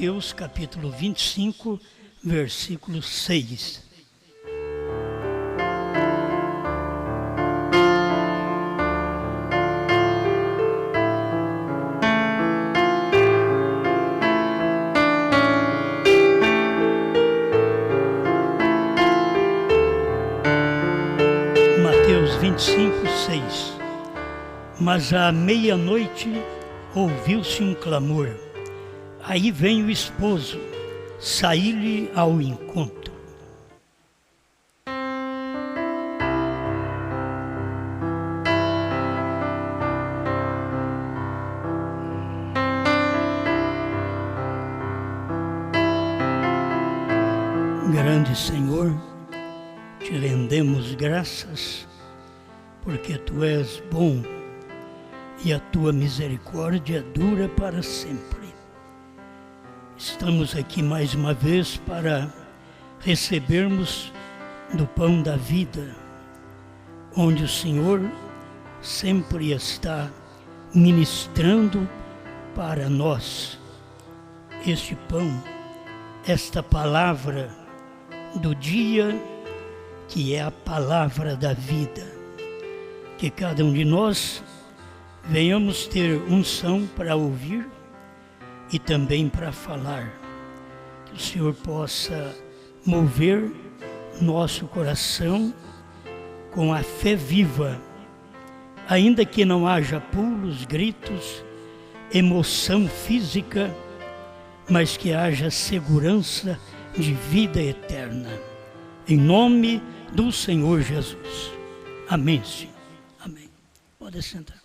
Mateus capítulo 25, versículo 6. Mateus 25, 6. Mas à meia-noite ouviu-se um clamor. Aí vem o esposo, saí-lhe ao encontro. Grande Senhor, te rendemos graças, porque Tu és bom e a Tua misericórdia dura para sempre. Estamos aqui mais uma vez para recebermos do pão da vida, onde o Senhor sempre está ministrando para nós este pão, esta palavra do dia, que é a palavra da vida. Que cada um de nós venhamos ter unção para ouvir e também para falar. Que o Senhor possa mover nosso coração com a fé viva, ainda que não haja pulos, gritos, emoção física, mas que haja segurança de vida eterna. Em nome do Senhor Jesus. Amém, Senhor. Amém. Pode sentar.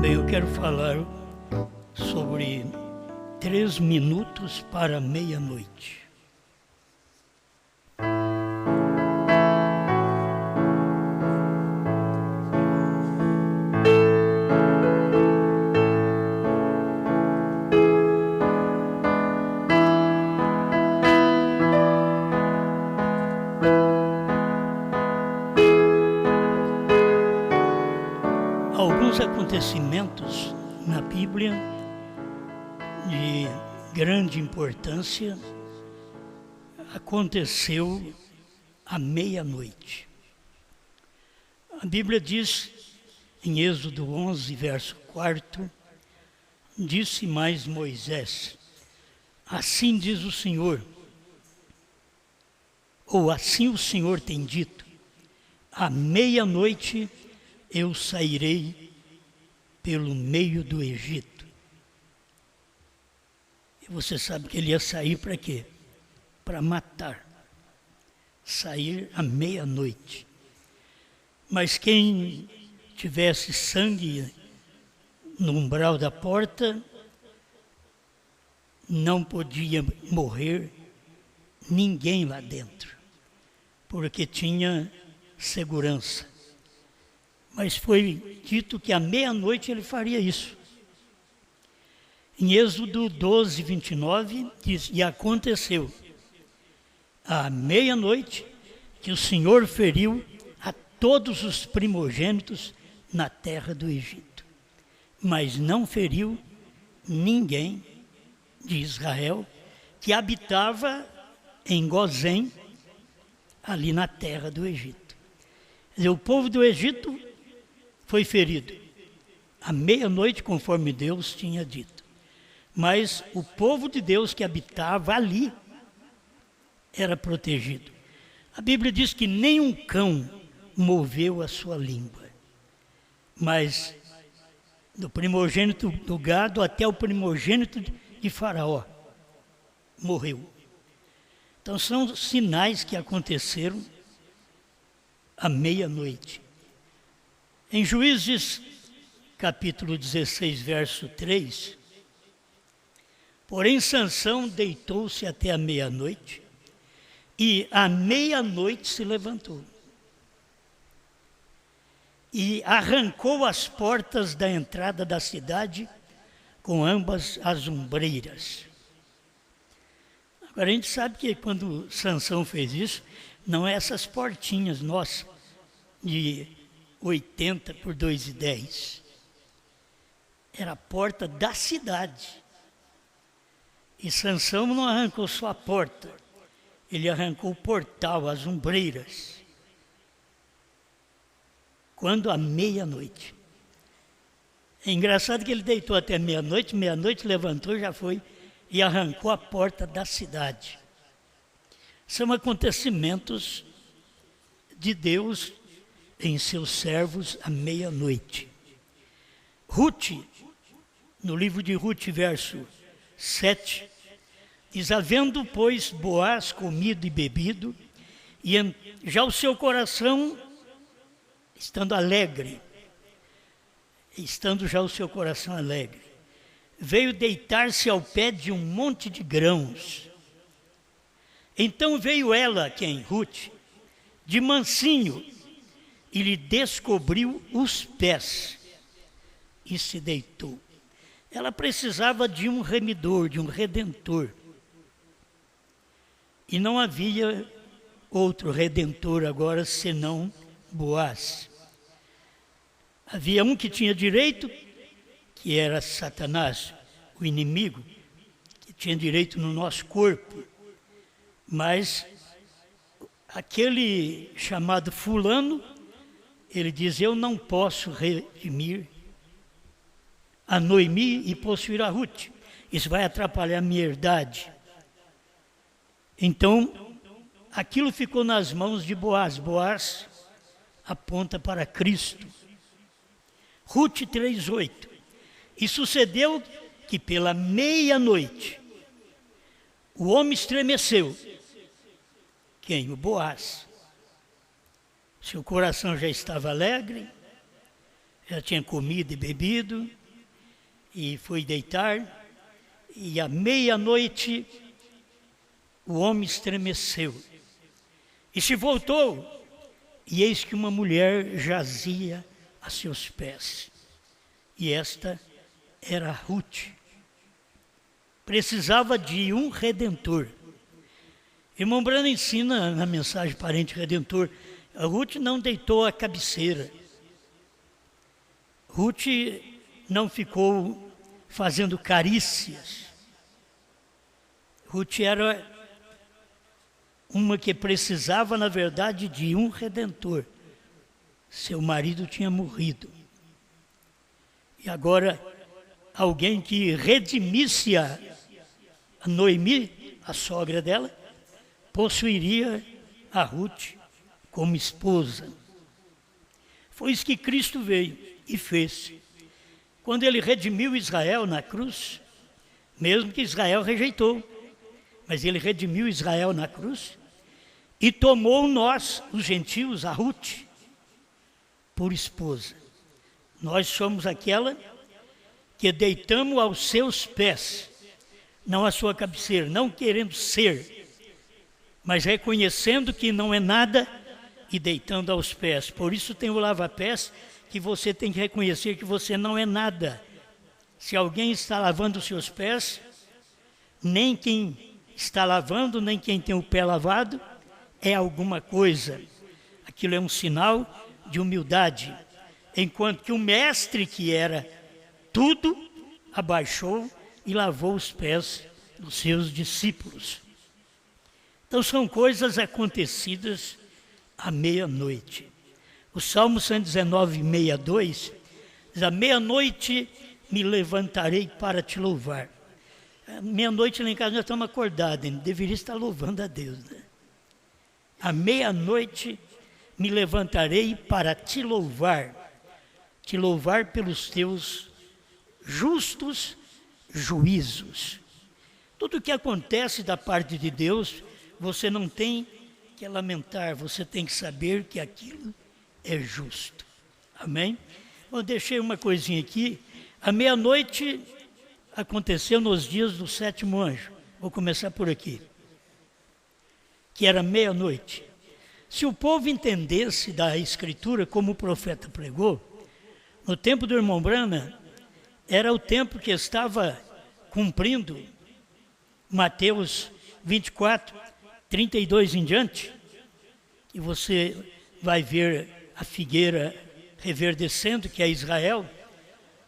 Eu quero falar sobre 3 minutos para meia-noite. Alguns acontecimentos na Bíblia de grande importância aconteceu à meia-noite. A Bíblia diz em Êxodo 11, verso 4, disse mais Moisés: assim diz o Senhor, ou assim o Senhor tem dito, à meia-noite eu sairei pelo meio do Egito. E você sabe que ele ia sair para quê? Para matar. Sair à meia-noite. Mas quem tivesse sangue no umbral da porta, não podia morrer ninguém lá dentro, porque tinha segurança. Mas foi dito que à meia-noite ele faria isso. Em Êxodo 12, 29, diz: e aconteceu à meia-noite que o Senhor feriu a todos os primogênitos na terra do Egito, mas não feriu ninguém de Israel que habitava em Gozém, ali na terra do Egito. Quer dizer, o povo do Egito foi ferido à meia-noite, conforme Deus tinha dito. Mas o povo de Deus que habitava ali era protegido. A Bíblia diz que nem um cão moveu a sua língua. Mas do primogênito do gado até o primogênito de Faraó morreu. Então são sinais que aconteceram à meia-noite. Em Juízes, capítulo 16, verso 3, porém Sansão deitou-se até a meia-noite E à meia-noite se levantou. E arrancou as portas da entrada da cidade com ambas as ombreiras. Agora a gente sabe que quando Sansão fez isso, não é essas portinhas nossas de 80 por 2,10. Era a porta da cidade. E Sansão não arrancou só a porta, ele arrancou o portal, as ombreiras. Quando à meia-noite. É engraçado que ele deitou até meia-noite, levantou, já foi e arrancou a porta da cidade. São acontecimentos de Deus em seus servos à meia-noite. Ruth, no livro de Ruth, verso 7, diz: havendo, pois, Boaz comido e bebido, e já o seu coração estando alegre, estando já o seu coração alegre, veio deitar-se ao pé de um monte de grãos. Então veio ela, quem? Ruth, de mansinho, e lhe descobriu os pés, e se deitou. Ela precisava de um remidor, de um redentor. E não havia outro redentor agora senão Boaz. Havia um que tinha direito, que era Satanás, o inimigo, que tinha direito no nosso corpo. Mas aquele chamado fulano, ele diz: eu não posso redimir a Noemi e possuir a Ruth. Isso vai atrapalhar a minha herdade. Então, aquilo ficou nas mãos de Boaz. Boaz aponta para Cristo. Ruth 3,8. E sucedeu que pela meia-noite o homem estremeceu. Quem? O Boaz. Seu coração já estava alegre, já tinha comido e bebido, e foi deitar, e à meia-noite o homem estremeceu. E se voltou, e eis que uma mulher jazia a seus pés. E esta era Ruth. Precisava de um redentor. Irmão Brano ensina na mensagem Parente Redentor, a Ruth não deitou a cabeceira. Ruth não ficou fazendo carícias. Ruth era uma que precisava, na verdade, de um redentor. Seu marido tinha morrido. E agora, alguém que redimisse a Noemi, a sogra dela, possuiria a Ruth como esposa. Foi isso que Cristo veio e fez. Quando ele redimiu Israel na cruz, mesmo que Israel rejeitou, mas ele redimiu Israel na cruz e tomou nós, os gentios, a Ruth, por esposa. Nós somos aquela que deitamos aos seus pés, não à sua cabeceira, não querendo ser, mas reconhecendo que não é nada e deitando aos pés. Por isso tem o lava-pés, que você tem que reconhecer que você não é nada. Se alguém está lavando os seus pés, nem quem está lavando, nem quem tem o pé lavado, é alguma coisa. Aquilo é um sinal de humildade. Enquanto que o mestre, que era tudo, abaixou e lavou os pés dos seus discípulos. Então são coisas acontecidas à meia-noite. O Salmo 119, 62, diz: à meia-noite me levantarei para te louvar. Meia-noite lá em casa nós estamos acordados, deveria estar louvando a Deus, né? À meia-noite me levantarei para te louvar pelos teus justos juízos. Tudo que acontece da parte de Deus, você não tem que lamentar, você tem que saber que aquilo é justo. Amém? Eu deixei uma coisinha aqui. À meia-noite aconteceu nos dias do sétimo anjo. Vou começar por aqui. que era meia-noite. Se o povo entendesse da Escritura como o profeta pregou, no tempo do irmão Branham, era o tempo que estava cumprindo Mateus 24, 32 em diante, e você vai ver a figueira reverdecendo, que é Israel,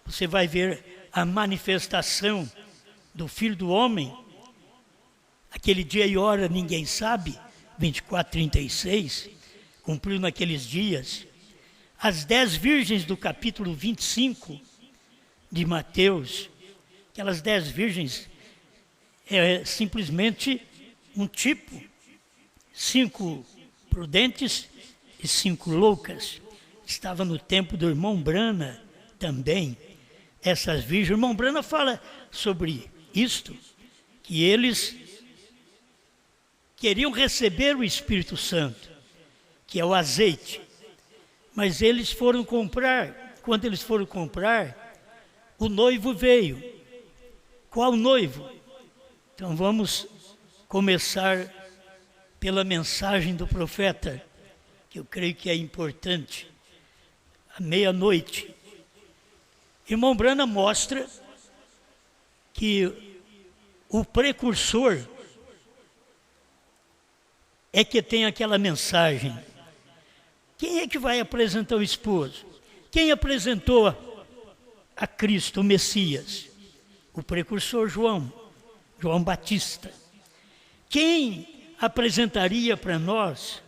você vai ver a manifestação do Filho do Homem, aquele dia e hora ninguém sabe, 24, 36, cumpriu naqueles dias. As 10 virgens do capítulo 25 de Mateus, aquelas 10 virgens, é simplesmente um tipo, 5 prudentes e 5 loucas. Estava no tempo do irmão Branham também, essas virgens. O irmão Branham fala sobre isto, que eles queriam receber o Espírito Santo, que é o azeite, mas eles foram comprar. Quando eles foram comprar, o noivo veio. Qual noivo? Então vamos começar pela mensagem do profeta, que eu creio que é importante. À meia-noite, irmão Branham mostra que o precursor é que tem aquela mensagem. Quem é que vai apresentar o esposo? Quem apresentou a Cristo, o Messias? O precursor João Batista. Quem apresentaria para nós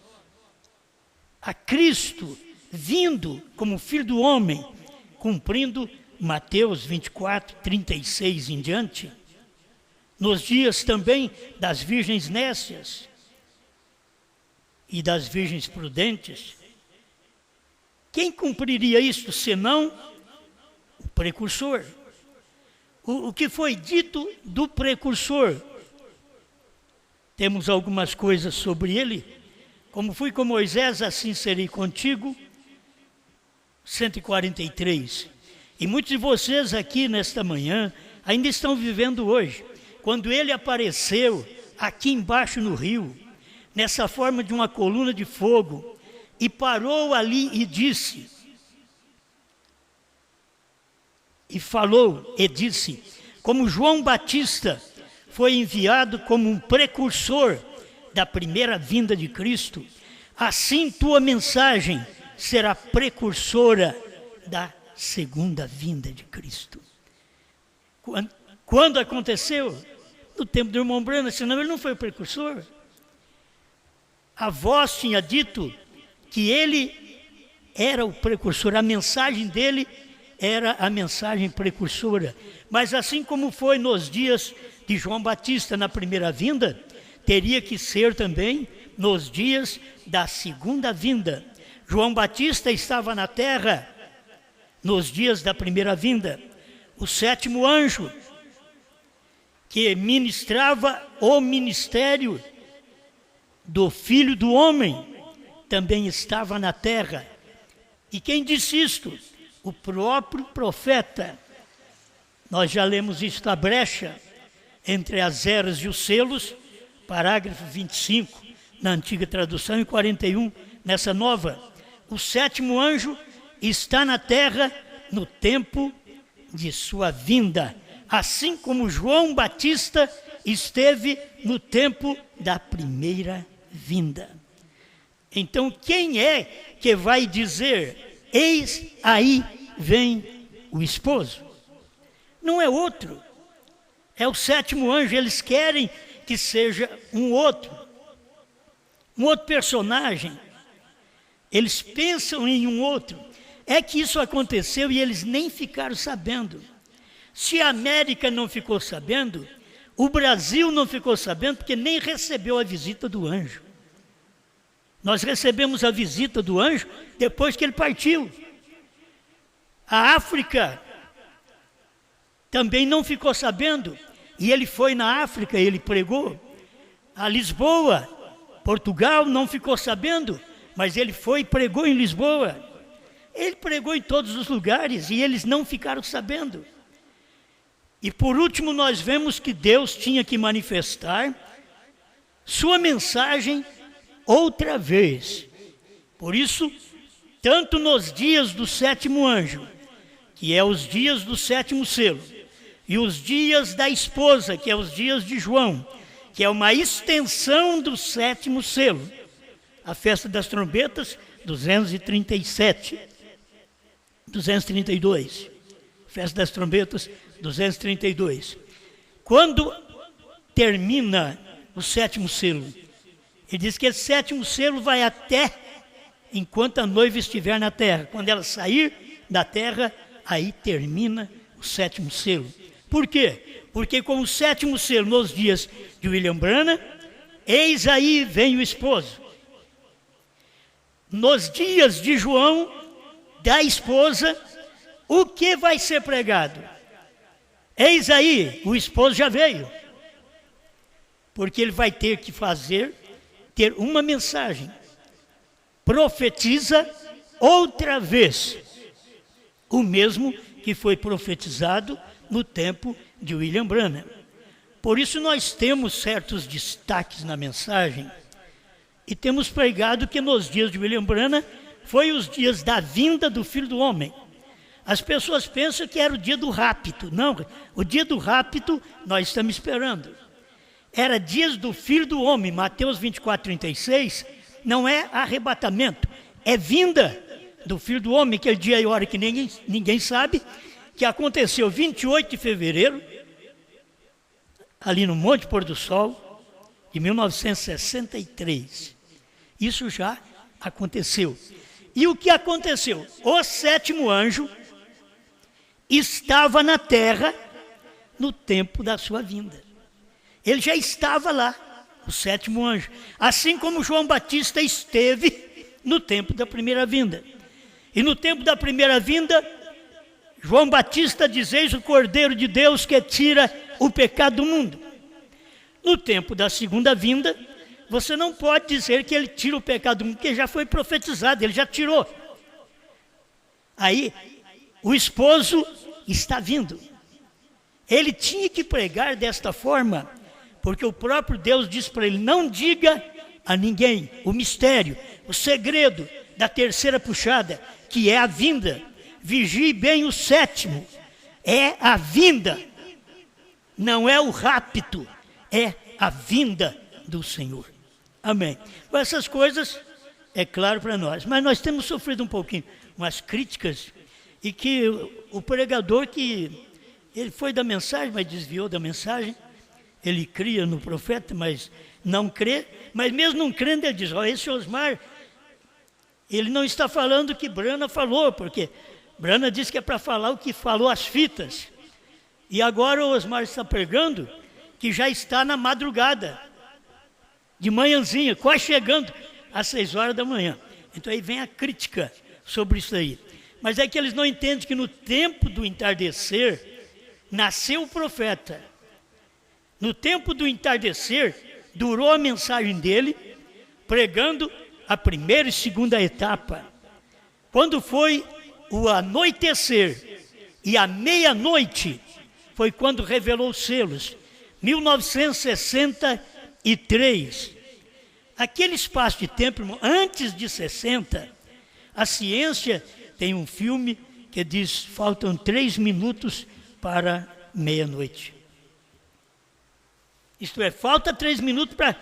a Cristo vindo como Filho do Homem, cumprindo Mateus 24, 36 em diante, nos dias também das virgens nécias e das virgens prudentes? Quem cumpriria isto, senão o precursor? O que foi dito do precursor? Temos algumas coisas sobre ele. Como fui com Moisés, assim serei contigo. 143. E muitos de vocês aqui nesta manhã ainda estão vivendo hoje. Quando ele apareceu aqui embaixo no rio, nessa forma de uma coluna de fogo, e parou ali e disse, e falou e disse, como João Batista foi enviado como um precursor da primeira vinda de Cristo, assim tua mensagem será precursora da segunda vinda de Cristo. Quando aconteceu? No tempo do irmão Branham, senão ele não foi o precursor. A voz tinha dito que ele era o precursor, a mensagem dele era a mensagem precursora. Mas assim como foi nos dias de João Batista na primeira vinda, teria que ser também nos dias da segunda vinda. João Batista estava na terra nos dias da primeira vinda. O 7º anjo, que ministrava o ministério do Filho do Homem, também estava na terra. E quem disse isto? O próprio profeta. Nós já lemos isto, a brecha entre as eras e os selos, parágrafo 25, na antiga tradução, e 41, nessa nova. O 7º anjo está na terra no tempo de sua vinda, assim como João Batista esteve no tempo da primeira vinda. Então, quem é que vai dizer, eis aí vem o esposo? Não é outro, é o 7º anjo. Eles querem que seja um outro personagem. Eles pensam em um outro. É que isso aconteceu e eles nem ficaram sabendo. Se a América não ficou sabendo, o Brasil não ficou sabendo, porque nem recebeu a visita do anjo. Nós recebemos a visita do anjo depois que ele partiu. A África também não ficou sabendo, e ele foi na África, ele pregou. A Lisboa, Portugal, não ficou sabendo, mas ele foi e pregou em Lisboa. Ele pregou em todos os lugares e eles não ficaram sabendo. E por último nós vemos que Deus tinha que manifestar sua mensagem outra vez. Por isso, tanto nos dias do sétimo anjo, que é os dias do sétimo selo, e os dias da esposa, que é os dias de João, que é uma extensão do sétimo selo, a festa das trombetas, 232, festa das trombetas, 232. Quando termina o sétimo selo, ele diz que esse sétimo selo vai até enquanto a noiva estiver na terra. Quando ela sair da terra, aí termina o sétimo selo. Por quê? Porque com o sétimo selo, nos dias de William Branham, eis aí vem o esposo. Nos dias de João, da esposa, o que vai ser pregado? Eis aí, o esposo já veio. Porque ele vai ter que ter uma mensagem. Profetiza outra vez o mesmo que foi profetizado no tempo de William Branham. Por isso nós temos certos destaques na mensagem e temos pregado que nos dias de William Branham foi os dias da vinda do Filho do Homem. As pessoas pensam que era o dia do rapto. Não, o dia do rapto nós estamos esperando. Era dias do Filho do Homem, Mateus 24:36, não é arrebatamento, é vinda do Filho do Homem, aquele dia e hora que ninguém sabe, que aconteceu 28 de fevereiro, ali no Monte Pôr do Sol, de 1963. Isso já aconteceu. E o que aconteceu? O sétimo anjo estava na terra no tempo da sua vinda. Ele já estava lá, o sétimo anjo. Assim como João Batista esteve no tempo da primeira vinda. E no tempo da primeira vinda, João Batista diz: eis o Cordeiro de Deus que tira o pecado do mundo. No tempo da segunda vinda, você não pode dizer que ele tira o pecado do mundo, porque já foi profetizado, ele já tirou. Aí, o esposo está vindo. Ele tinha que pregar desta forma, porque o próprio Deus disse para ele: não diga a ninguém o mistério, o segredo da terceira puxada, que é a vinda. Vigie bem o sétimo, é a vinda, não é o rapto, é a vinda do Senhor. Amém. Com essas coisas, é claro para nós, mas nós temos sofrido um pouquinho umas críticas, e que o pregador ele foi da mensagem, mas desviou da mensagem. Ele cria no profeta, mas não crê. Mas mesmo não crendo, ele diz: esse Osmar, ele não está falando o que Branham falou, porque Branham disse que é para falar o que falou as fitas. E agora o Osmar está pregando que já está na madrugada, de manhãzinha, quase chegando às 6 horas da manhã. Então aí vem a crítica sobre isso aí. Mas é que eles não entendem que no tempo do entardecer, nasceu o profeta. No tempo do entardecer, durou a mensagem dele, pregando a primeira e segunda etapa. Quando foi o anoitecer e a meia-noite, foi quando revelou os selos, 1963. Aquele espaço de tempo, irmão, antes de 60, a ciência tem um filme que diz: faltam 3 minutos para meia-noite. Isto é, falta 3 minutos para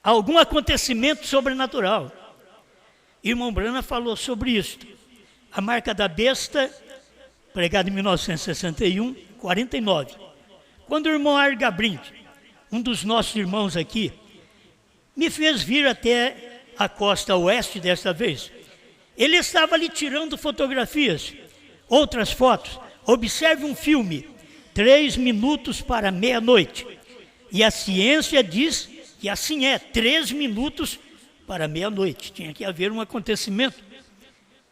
algum acontecimento sobrenatural. Irmão Branham falou sobre isso. A marca da besta, pregada em 1961, 49. Quando o irmão Argabrint, um dos nossos irmãos aqui, me fez vir até a costa oeste desta vez, ele estava ali tirando fotografias, outras fotos. Observe um filme, 3 minutos para meia-noite. E a ciência diz que assim é, 3 minutos para meia-noite. Tinha que haver um acontecimento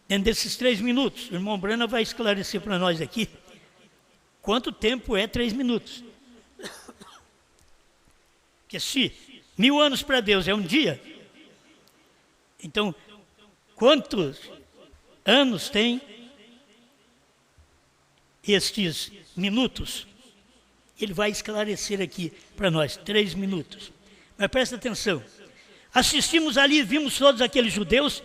dentro desses 3 minutos. O irmão Branham vai esclarecer para nós aqui quanto tempo é 3 minutos. Porque se 1000 anos para Deus é um dia, então quantos anos tem estes minutos? Ele vai esclarecer aqui para nós, 3 minutos. Mas presta atenção. Assistimos ali e vimos todos aqueles judeus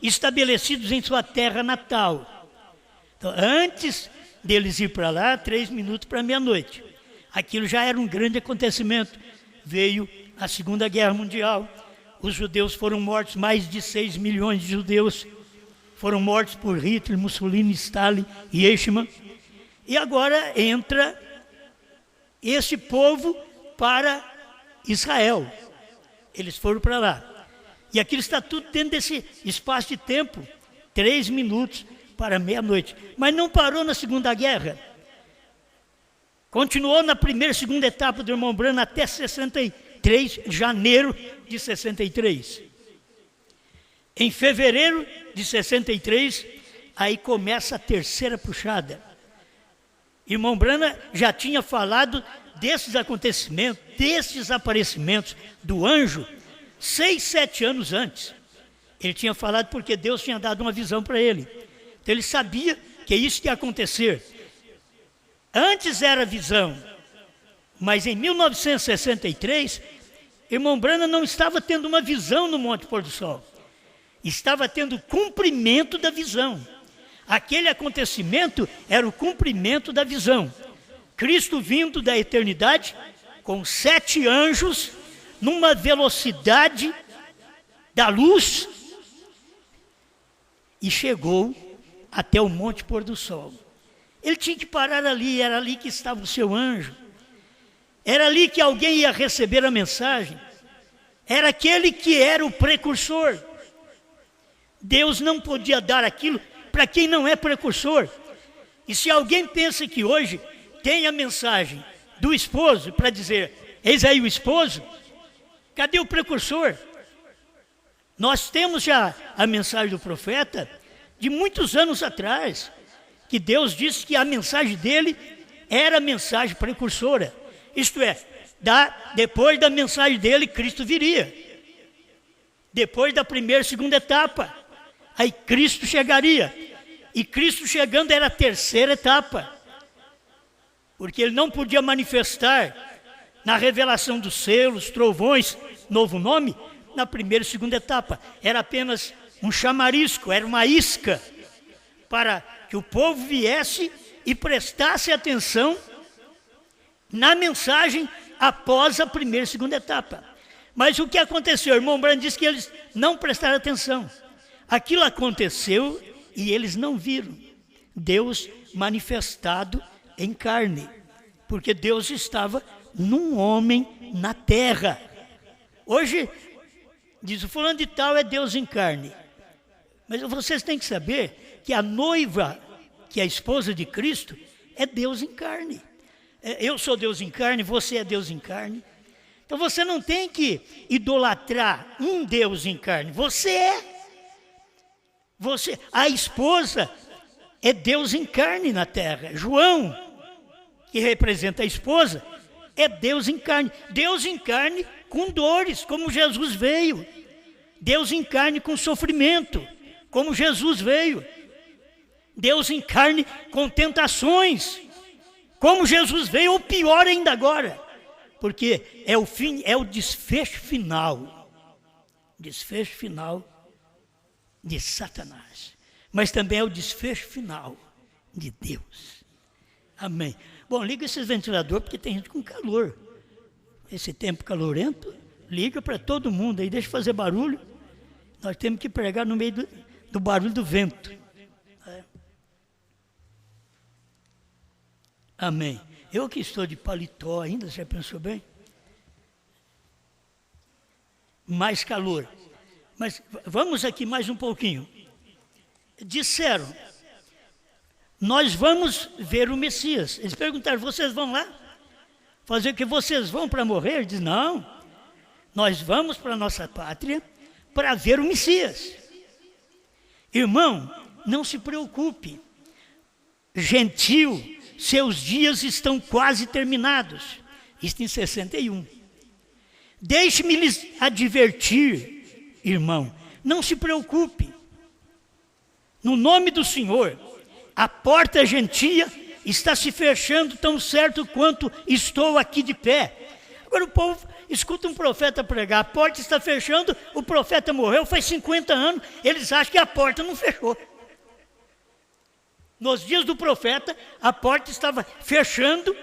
estabelecidos em sua terra natal. Então, antes deles ir para lá, 3 minutos para meia-noite. Aquilo já era um grande acontecimento. Veio a Segunda Guerra Mundial. Os judeus foram mortos, mais de 6 milhões de judeus foram mortos por Hitler, Mussolini, Stalin e Eichmann. E agora entra esse povo para Israel. Eles foram para lá. E aquilo está tudo dentro desse espaço de tempo, 3 minutos para meia-noite. Mas não parou na Segunda Guerra. Continuou na primeira e segunda etapa do irmão Branham até 63, janeiro de 63. Em fevereiro de 63, aí começa a terceira puxada. Irmão Branham já tinha falado desses acontecimentos, desses aparecimentos do anjo, 6, 7 anos antes. Ele tinha falado porque Deus tinha dado uma visão para ele. Então ele sabia que isso ia acontecer. Antes era visão, mas em 1963, irmão Branham não estava tendo uma visão no Monte Pôr do Sol. Estava tendo cumprimento da visão. Aquele acontecimento era o cumprimento da visão. Cristo vindo da eternidade com 7 anjos numa velocidade da luz e chegou até o Monte Pôr do Sol. Ele tinha que parar ali, era ali que estava o seu anjo. Era ali que alguém ia receber a mensagem. Era aquele que era o precursor. Deus não podia dar aquilo para quem não é precursor. E se alguém pensa que hoje tem a mensagem do esposo para dizer, eis aí o esposo, cadê o precursor? Nós temos já a mensagem do profeta de muitos anos atrás, que Deus disse que a mensagem dele era a mensagem precursora. Isto é, depois da mensagem dele, Cristo viria. Depois da primeira e segunda etapa, aí Cristo chegaria. E Cristo chegando era a terceira etapa. Porque ele não podia manifestar na revelação dos selos, trovões, novo nome, na primeira e segunda etapa. Era apenas um chamarisco, era uma isca, para que o povo viesse e prestasse atenção na mensagem após a primeira e segunda etapa. Mas o que aconteceu? O irmão Branham disse que eles não prestaram atenção. Aquilo aconteceu e eles não viram Deus manifestado em carne, porque Deus estava num homem na terra. Hoje, diz o fulano de tal é Deus em carne. Mas vocês têm que saber que a noiva, que é a esposa de Cristo, é Deus em carne. Eu sou Deus em carne, você é Deus em carne. Então você não tem que idolatrar um Deus em carne. Você é. A esposa é Deus em carne na terra. João, que representa a esposa, é Deus em carne. Deus em carne com dores, como Jesus veio. Deus em carne com sofrimento, como Jesus veio. Deus em carne com tentações, como Jesus veio, ou pior ainda agora. Porque é o fim, é o desfecho final. Desfecho final de Satanás. Mas também é o desfecho final de Deus. Amém. Bom, liga esses ventiladores porque tem gente com calor. Esse tempo calorento, liga para todo mundo aí, deixa fazer barulho. Nós temos que pregar no meio do barulho do vento. Amém. Eu que estou de paletó ainda, você já pensou bem? Mais calor. Mas vamos aqui mais um pouquinho. Disseram, nós vamos ver o Messias. Eles perguntaram, vocês vão lá? Fazer o que vocês vão para morrer? Ele diz, não. Nós vamos para a nossa pátria para ver o Messias. Irmão, não se preocupe. Gentil, seus dias estão quase terminados. Isto em 61. Deixe-me lhes advertir, irmão, não se preocupe. No nome do Senhor, a porta gentia está se fechando tão certo quanto estou aqui de pé. Agora o povo escuta um profeta pregar, a porta está fechando, o profeta morreu, faz 50 anos, eles acham que a porta não fechou. Nos dias do profeta, a porta estava fechando,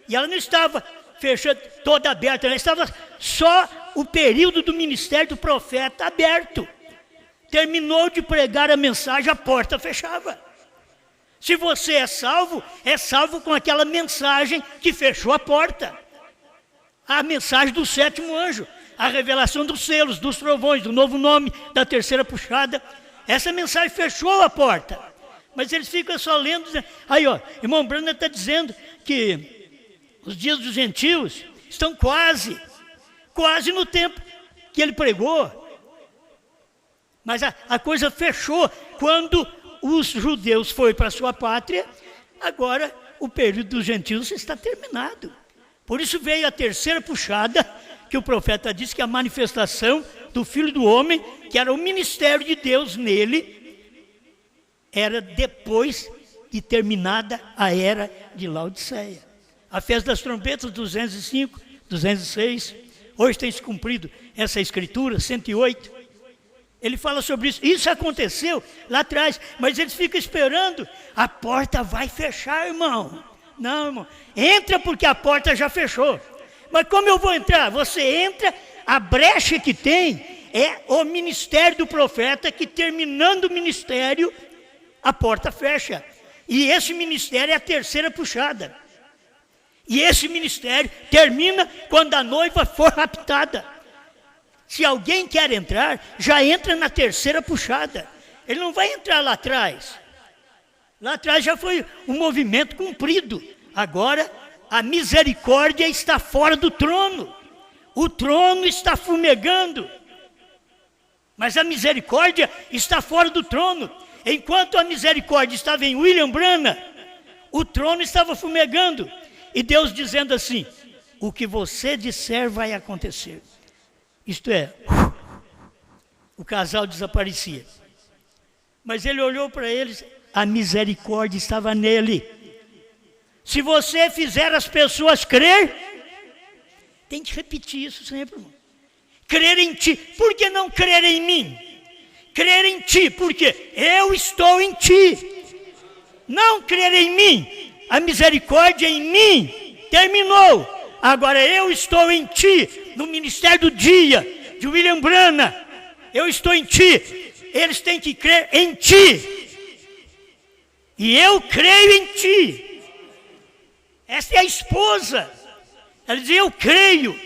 e ela não estava fechando toda aberta, ela estava só o período do ministério do profeta aberto. Terminou de pregar a mensagem, a porta fechava. Se você é salvo com aquela mensagem que fechou a porta. A mensagem do 7º anjo, a revelação dos selos, dos trovões, do novo nome, da terceira puxada. Essa mensagem fechou a porta. Mas eles ficam só lendo. Aí, ó, irmão Branham está dizendo que os dias dos gentios estão quase no tempo que ele pregou. Mas a coisa fechou quando os judeus foram para a sua pátria. Agora o período dos gentios está terminado. Por isso veio a terceira puxada, que o profeta disse que a manifestação do Filho do Homem, que era o ministério de Deus nele, era depois de terminada a era de Laodiceia. A festa das trombetas, 205, 206. Hoje tem se cumprido essa escritura, 108. Ele fala sobre isso. Isso aconteceu lá atrás, mas eles ficam esperando. A porta vai fechar, irmão. Não, irmão. Entra porque a porta já fechou. Mas como eu vou entrar? Você entra, a brecha que tem é o ministério do profeta, que terminando o ministério, a porta fecha. E esse ministério é a terceira puxada. E esse ministério termina quando a noiva for raptada. Se alguém quer entrar, já entra na terceira puxada. Ele não vai entrar lá atrás. Lá atrás já foi um movimento cumprido. Agora, a misericórdia está fora do trono. O trono está fumegando. Mas a misericórdia está fora do trono. Enquanto a misericórdia estava em William Branham, o trono estava fumegando. E Deus dizendo assim: o que você disser vai acontecer. Isto é, o casal desaparecia. Mas ele olhou para eles, a misericórdia estava nele. Se você fizer as pessoas crer, tem que repetir isso sempre, irmão. Crer em ti. Por que não crer em mim? Crer em ti, porque eu estou em ti. Não crer em mim. A misericórdia em mim terminou. Agora eu estou em ti, no ministério do dia, de William Branham. Eu estou em ti. Eles têm que crer em ti. E eu creio em ti. Essa é a esposa. Ela dizia, eu creio.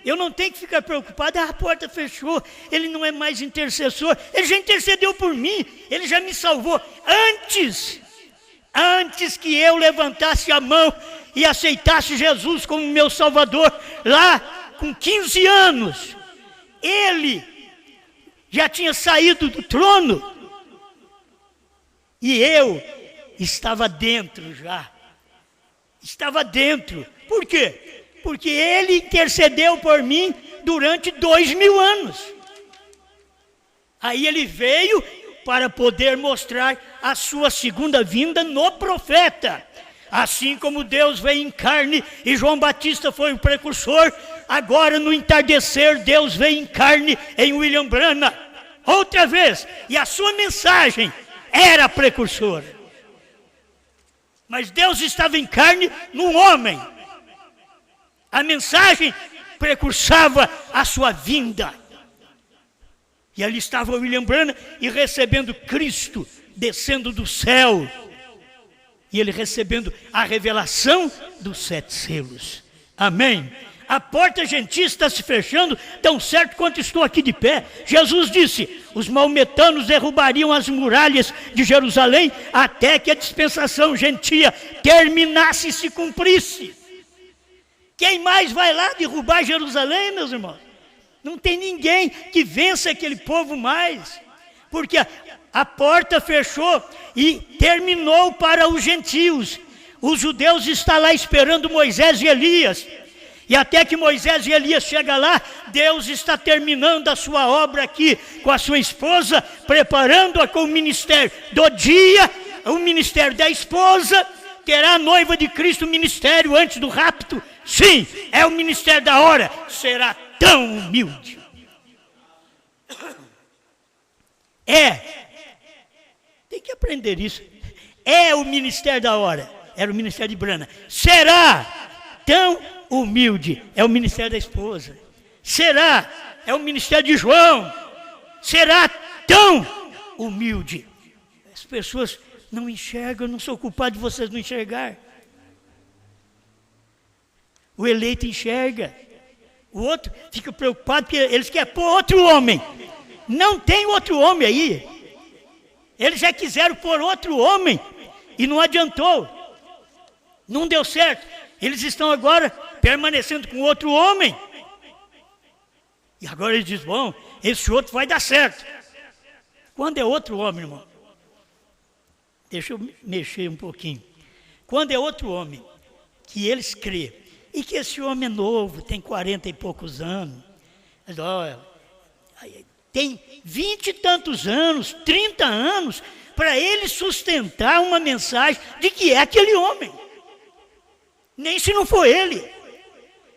Eu não tenho que ficar preocupado. A porta fechou. Ele não é mais intercessor. Ele já intercedeu por mim. Ele já me salvou. Antes que eu levantasse a mão e aceitasse Jesus como meu Salvador, lá com 15 anos, ele já tinha saído do trono e eu estava dentro já. Estava dentro. Por quê? Porque ele intercedeu por mim durante 2000 anos. Aí ele veio para poder mostrar a sua segunda vinda no profeta. Assim como Deus veio em carne e João Batista foi o precursor, agora no entardecer Deus veio em carne em William Branham. Outra vez, e a sua mensagem era precursora. Mas Deus estava em carne num homem. A mensagem precursava a sua vinda. E ali estava William Branham e recebendo Cristo, descendo do céu. E ele recebendo a revelação dos 7 selos. Amém? A porta gentil está se fechando, tão certo quanto estou aqui de pé. Jesus disse, os maometanos derrubariam as muralhas de Jerusalém até que a dispensação gentia terminasse e se cumprisse. Quem mais vai lá derrubar Jerusalém, meus irmãos? Não tem ninguém que vença aquele povo mais. Porque a porta fechou e terminou para os gentios. Os judeus estão lá esperando Moisés e Elias. E até que Moisés e Elias chegam lá, Deus está terminando a sua obra aqui com a sua esposa, preparando-a com o ministério do dia, o ministério da esposa. Terá a noiva de Cristo ministério antes do rapto Sim, é o ministério da hora. Será tão humilde. Tem que aprender isso. É o ministério da hora. Era o ministério de Brana. Será tão humilde. É o ministério da esposa. Será? É o ministério de João. Será tão humilde. As pessoas não enxergam. Eu não sou culpado de vocês não enxergar. O eleito enxerga. O outro fica preocupado porque eles querem pôr outro homem. Não tem outro homem aí. Eles já quiseram pôr outro homem e não adiantou. Não deu certo. Eles estão agora permanecendo com outro homem. E agora eles dizem, bom, esse outro vai dar certo. Quando é outro homem, irmão? Deixa eu mexer um pouquinho. Quando é outro homem, que eles crêem, e que esse homem é novo, tem 40 e poucos anos, tem 20 e tantos anos, 30 anos, para ele sustentar uma mensagem de que é aquele homem. Nem se não for ele.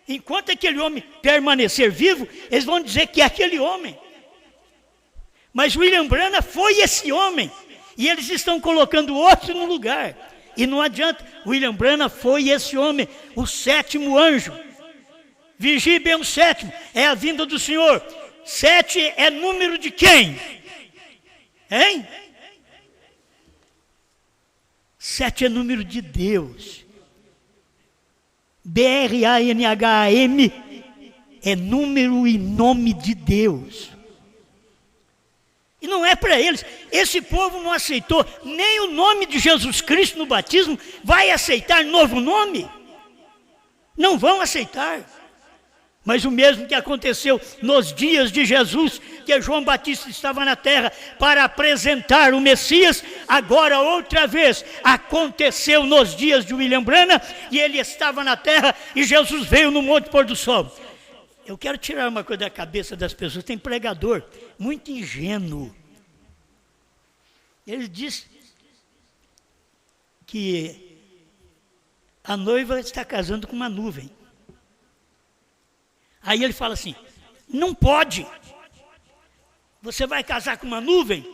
Enquanto aquele homem permanecer vivo, eles vão dizer que é aquele homem. Mas William Branham foi esse homem. E eles estão colocando outro no lugar. E não adianta. William Branham foi esse homem, o sétimo anjo. Vigie bem o sétimo. É a vinda do Senhor. 7 é número de quem? Hein? 7 é número de Deus. BRANHAM é número e nome de Deus. E não é para eles. Esse povo não aceitou nem o nome de Jesus Cristo no batismo. Vai aceitar novo nome? Não vão aceitar. Mas o mesmo que aconteceu nos dias de Jesus, que João Batista estava na terra para apresentar o Messias, agora outra vez aconteceu nos dias de William Branham, e ele estava na terra e Jesus veio no Monte Pôr do Sol. Eu quero tirar uma coisa da cabeça das pessoas. Tem pregador muito ingênuo. Ele diz que a noiva está casando com uma nuvem. Aí ele fala assim, não pode. Você vai casar com uma nuvem?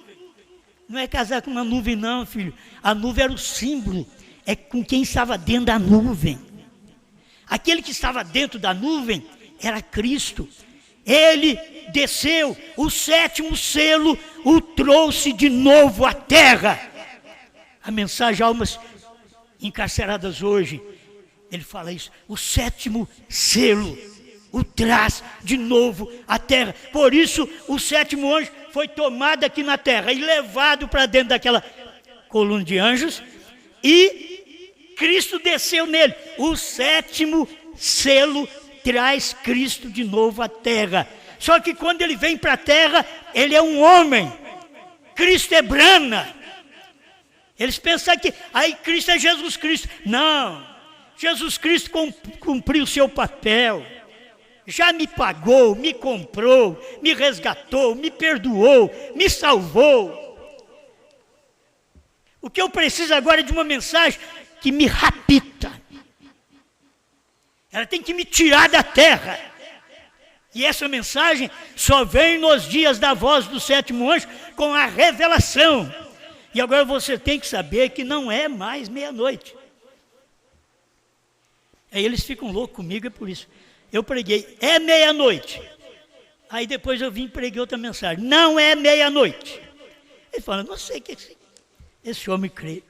Não é casar com uma nuvem não, filho. A nuvem era o símbolo. É com quem estava dentro da nuvem. Aquele que estava dentro da nuvem era Cristo. Ele desceu, o sétimo selo o trouxe de novo à terra. A mensagem Almas Encarceradas hoje, ele fala isso. O sétimo selo o traz de novo à terra. Por isso o sétimo anjo foi tomado aqui na terra e levado para dentro daquela coluna de anjos, e Cristo desceu nele. O sétimo selo traz Cristo de novo à terra. Só que quando ele vem para a terra, ele é um homem. Cristo é Brana. Eles pensam que aí Cristo é Jesus Cristo. Não, Jesus Cristo cumpriu o seu papel. Já me pagou, me comprou, me resgatou, me perdoou, me salvou. O que eu preciso agora é de uma mensagem que me rapita. Ela tem que me tirar da terra. E essa mensagem só vem nos dias da voz do sétimo anjo com a revelação. E agora você tem que saber que não é mais meia-noite. Aí eles ficam loucos comigo, é por isso. Eu preguei, é meia-noite. Aí depois eu vim e preguei outra mensagem. Não é meia-noite. Ele fala, não sei o que esse homem crê.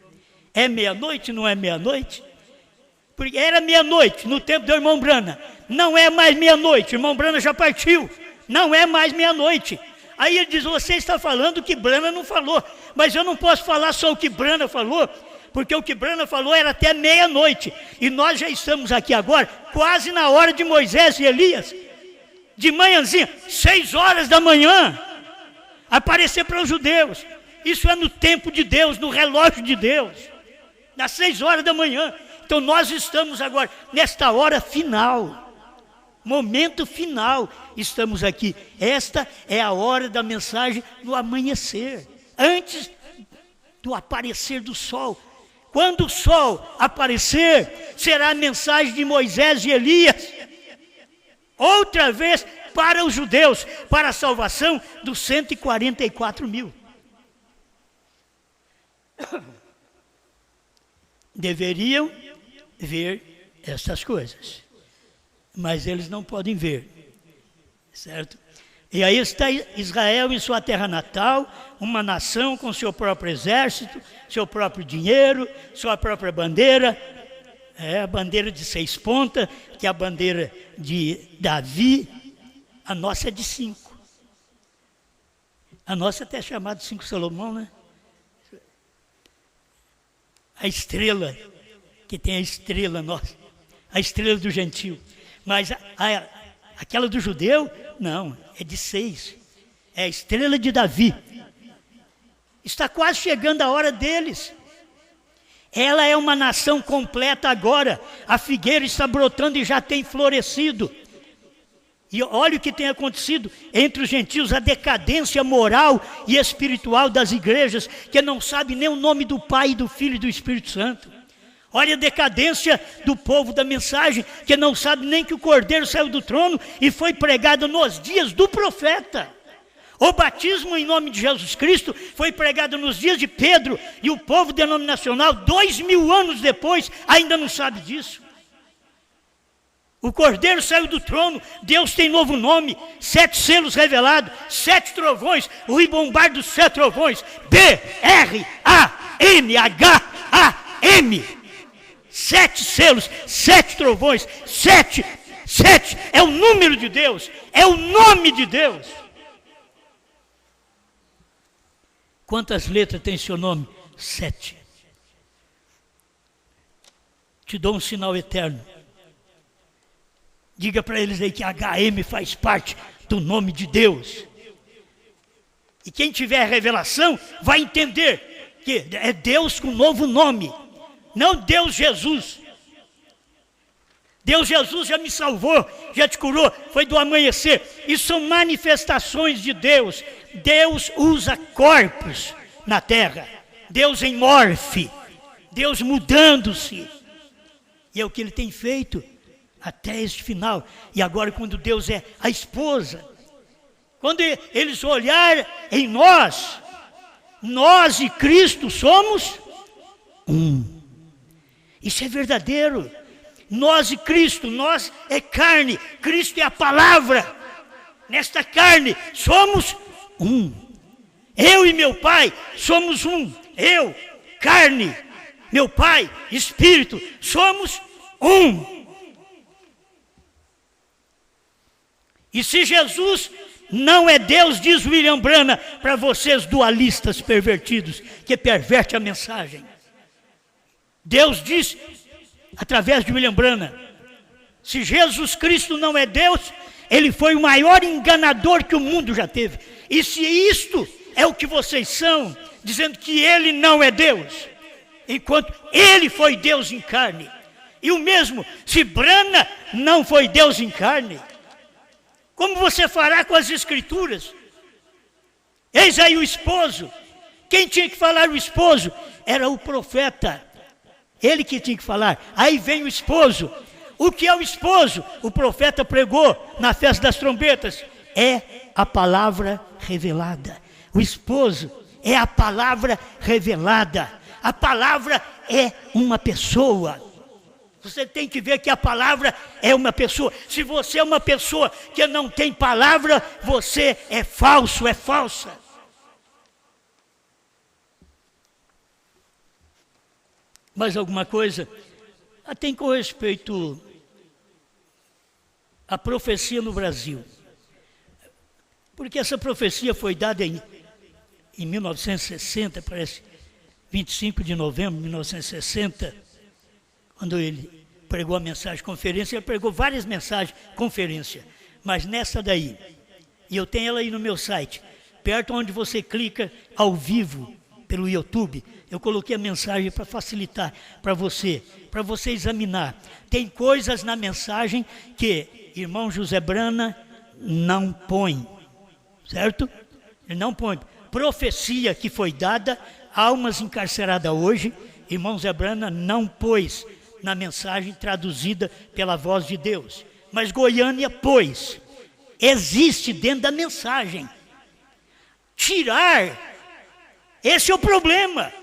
É meia-noite, não é meia-noite? Porque era meia-noite no tempo do irmão Branham. Não é mais meia-noite, o irmão Branham já partiu. Não é mais meia-noite. Aí ele diz, você está falando o que Branham não falou. Mas eu não posso falar só o que Branham falou, porque o que Branham falou era até meia-noite. E nós já estamos aqui agora, quase na hora de Moisés e Elias. De manhãzinha, 6 horas da manhã, aparecer para os judeus. Isso é no tempo de Deus, no relógio de Deus. Das 6 horas da manhã. Então nós estamos agora, nesta hora final. Momento final, estamos aqui. Esta é a hora da mensagem no amanhecer. Antes do aparecer do sol. Quando o sol aparecer, será a mensagem de Moisés e Elias, outra vez para os judeus, para a salvação dos 144 mil. Deveriam ver essas coisas, mas eles não podem ver, certo? E aí está Israel em sua terra natal, uma nação com seu próprio exército, seu próprio dinheiro, sua própria bandeira, a bandeira de 6 pontas, que é a bandeira de Davi. A nossa é de 5. A nossa até é chamada de 5 Salomão, né? A estrela, que tem a estrela nossa, a estrela do gentio. Mas aquela do judeu, não, é de 6. É a estrela de Davi. Está quase chegando a hora deles. Ela é uma nação completa agora. A figueira está brotando e já tem florescido. E olha o que tem acontecido entre os gentios, a decadência moral e espiritual das igrejas, que não sabe nem o nome do Pai, do Filho e do Espírito Santo. Olha a decadência do povo da mensagem, que não sabe nem que o Cordeiro saiu do trono e foi pregado nos dias do profeta. O batismo em nome de Jesus Cristo foi pregado nos dias de Pedro, e o povo denominacional, 2000 anos depois, ainda não sabe disso. O Cordeiro saiu do trono, Deus tem novo nome, 7 selos revelados, 7 trovões, o ribombar dos 7 trovões, B-R-A-N-H-A-M, 7 selos, 7 trovões, 7 é o número de Deus, é o nome de Deus. Quantas letras tem seu nome? 7. Te dou um sinal eterno. Diga para eles aí que HM faz parte do nome de Deus. E quem tiver a revelação vai entender que é Deus com novo nome, não Deus Jesus. Deus Jesus já me salvou, já te curou, foi do amanhecer. Isso são manifestações de Deus. Deus usa corpos na terra. Deus em morfe, Deus mudando-se. E é o que Ele tem feito até este final. E agora, quando Deus é a esposa, quando eles olharem em nós e Cristo somos um. Isso é verdadeiro. Nós e Cristo, nós é carne, Cristo é a palavra. Nesta carne somos um. Eu e meu Pai somos um. Eu, carne, meu Pai, Espírito, somos um. E se Jesus não é Deus, diz William Branham, para vocês dualistas pervertidos, que perverte a mensagem. Deus diz, através de William Branham, se Jesus Cristo não é Deus, Ele foi o maior enganador que o mundo já teve. E se isto é o que vocês são, dizendo que Ele não é Deus, enquanto Ele foi Deus em carne. E o mesmo, se Branham não foi Deus em carne, como você fará com as Escrituras? Eis aí o esposo. Quem tinha que falar o esposo? Era o profeta. Ele que tinha que falar. Aí vem o esposo. O que é o esposo? O profeta pregou na festa das trombetas. É a palavra revelada. O esposo é a palavra revelada. A palavra é uma pessoa. Você tem que ver que a palavra é uma pessoa. Se você é uma pessoa que não tem palavra, você é falso, é falsa. Mais alguma coisa? Tem com respeito à profecia no Brasil. Porque essa profecia foi dada em 1960, parece, 25 de novembro de 1960, quando ele pregou a mensagem conferência. Ele pregou várias mensagens conferência, mas nessa daí, e eu tenho ela aí no meu site, perto onde você clica ao vivo pelo YouTube, eu coloquei a mensagem para facilitar para você examinar. Tem coisas na mensagem que irmão José Branham não põe, certo? Ele não põe. Profecia que foi dada, almas encarceradas hoje, irmão Zé Brana não pôs na mensagem traduzida pela voz de Deus, mas Goiânia pôs. Existe dentro da mensagem. Tirar, esse é o problema.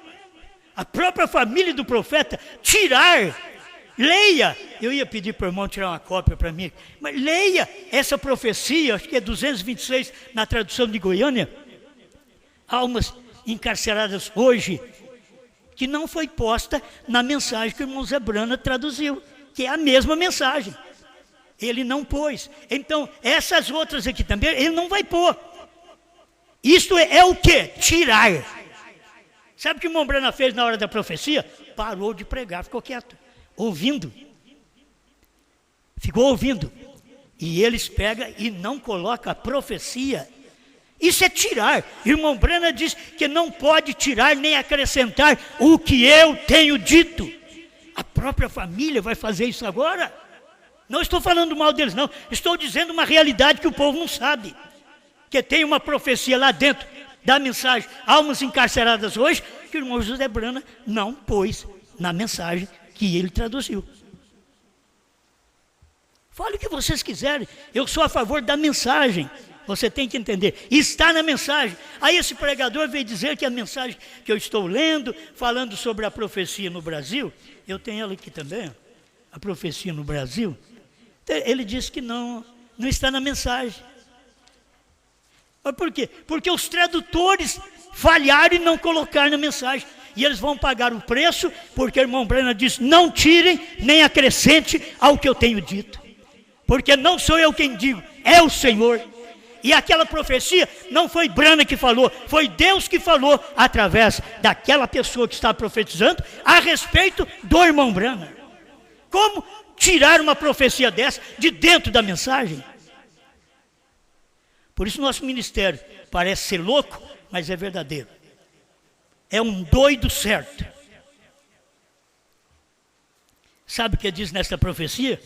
A própria família do profeta, tirar, leia. Eu ia pedir para o irmão tirar uma cópia para mim, mas leia essa profecia, acho que é 226 na tradução de Goiânia. Almas encarceradas hoje, que não foi posta na mensagem que o irmão Zé Brana traduziu, que é a mesma mensagem. Ele não pôs. Então, essas outras aqui também, ele não vai pôr. Isto é o quê? Tirar. Sabe o que o irmão Brana fez na hora da profecia? Parou de pregar, ficou quieto, ouvindo. Ficou ouvindo. E eles pegam e não colocam a profecia. Isso é tirar. Irmão Brana diz que não pode tirar nem acrescentar o que eu tenho dito. A própria família vai fazer isso agora? Não estou falando mal deles, não. Estou dizendo uma realidade que o povo não sabe. Que tem uma profecia lá dentro da mensagem, almas encarceradas hoje, que o irmão José Brana não pôs na mensagem que ele traduziu. Fale o que vocês quiserem, eu sou a favor da mensagem. Você tem que entender, está na mensagem. Aí esse pregador veio dizer que a mensagem que eu estou lendo, falando sobre a profecia no Brasil, eu tenho ela aqui também, a profecia no Brasil, ele disse que não está na mensagem. Mas por quê? Porque os tradutores falharam e não colocaram na mensagem. E eles vão pagar o preço, porque o irmão Brana disse, não tirem nem acrescente ao que eu tenho dito. Porque não sou eu quem digo, é o Senhor. E aquela profecia não foi Brana que falou, foi Deus que falou através daquela pessoa que está profetizando a respeito do irmão Brana. Como tirar uma profecia dessa de dentro da mensagem? Por isso nosso ministério parece ser louco, mas é verdadeiro. É um doido certo. Sabe o que diz nesta profecia?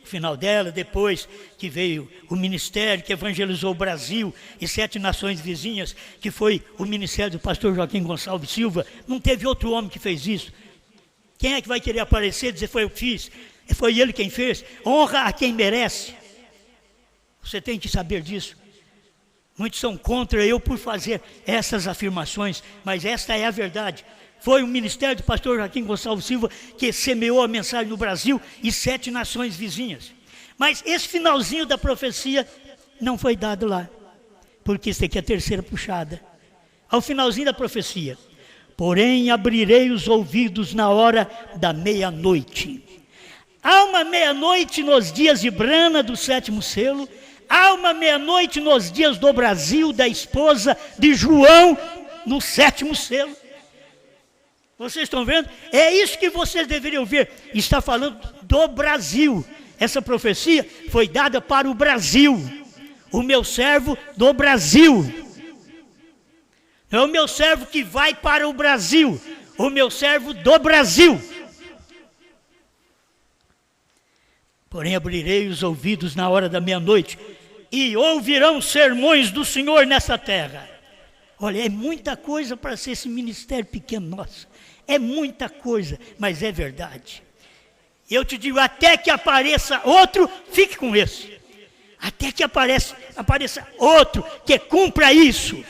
O final dela, depois que veio o ministério que evangelizou o Brasil e 7 nações vizinhas, que foi o ministério do pastor Joaquim Gonçalves Silva, não teve outro homem que fez isso. Quem é que vai querer aparecer e dizer, foi eu que fiz? Foi ele quem fez. Honra a quem merece. Você tem que saber disso. Muitos são contra eu por fazer essas afirmações, mas esta é a verdade. Foi o ministério do pastor Joaquim Gonçalves Silva que semeou a mensagem no Brasil e 7 nações vizinhas. Mas esse finalzinho da profecia não foi dado lá, porque isso aqui é a terceira puxada. Ao finalzinho da profecia, porém abrirei os ouvidos na hora da meia-noite. Há uma meia-noite nos dias de Brana do 7º selo, há uma meia-noite nos dias do Brasil, da esposa de João, no 7º selo. Vocês estão vendo? É isso que vocês deveriam ver. Está falando do Brasil. Essa profecia foi dada para o Brasil. O meu servo do Brasil. Não é o meu servo que vai para o Brasil. O meu servo do Brasil. Porém abrirei os ouvidos na hora da meia-noite e ouvirão sermões do Senhor nessa terra. Olha, é muita coisa para ser esse ministério pequeno nosso. É muita coisa, mas é verdade. Eu te digo, até que apareça outro, fique com esse. Até que apareça outro que cumpra isso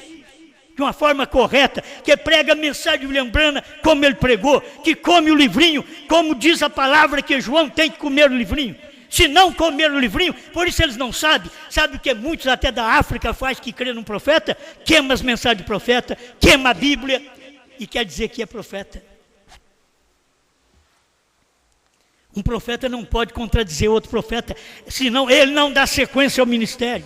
de uma forma correta, que prega a mensagem de William Brana como ele pregou, que come o livrinho, como diz a palavra que João tem que comer o livrinho. Se não comer o livrinho, por isso eles não sabem. Sabe o que muitos até da África faz que crê num profeta? Queima as mensagens do profeta, queima a Bíblia e quer dizer que é profeta. Um profeta não pode contradizer outro profeta, senão ele não dá sequência ao ministério.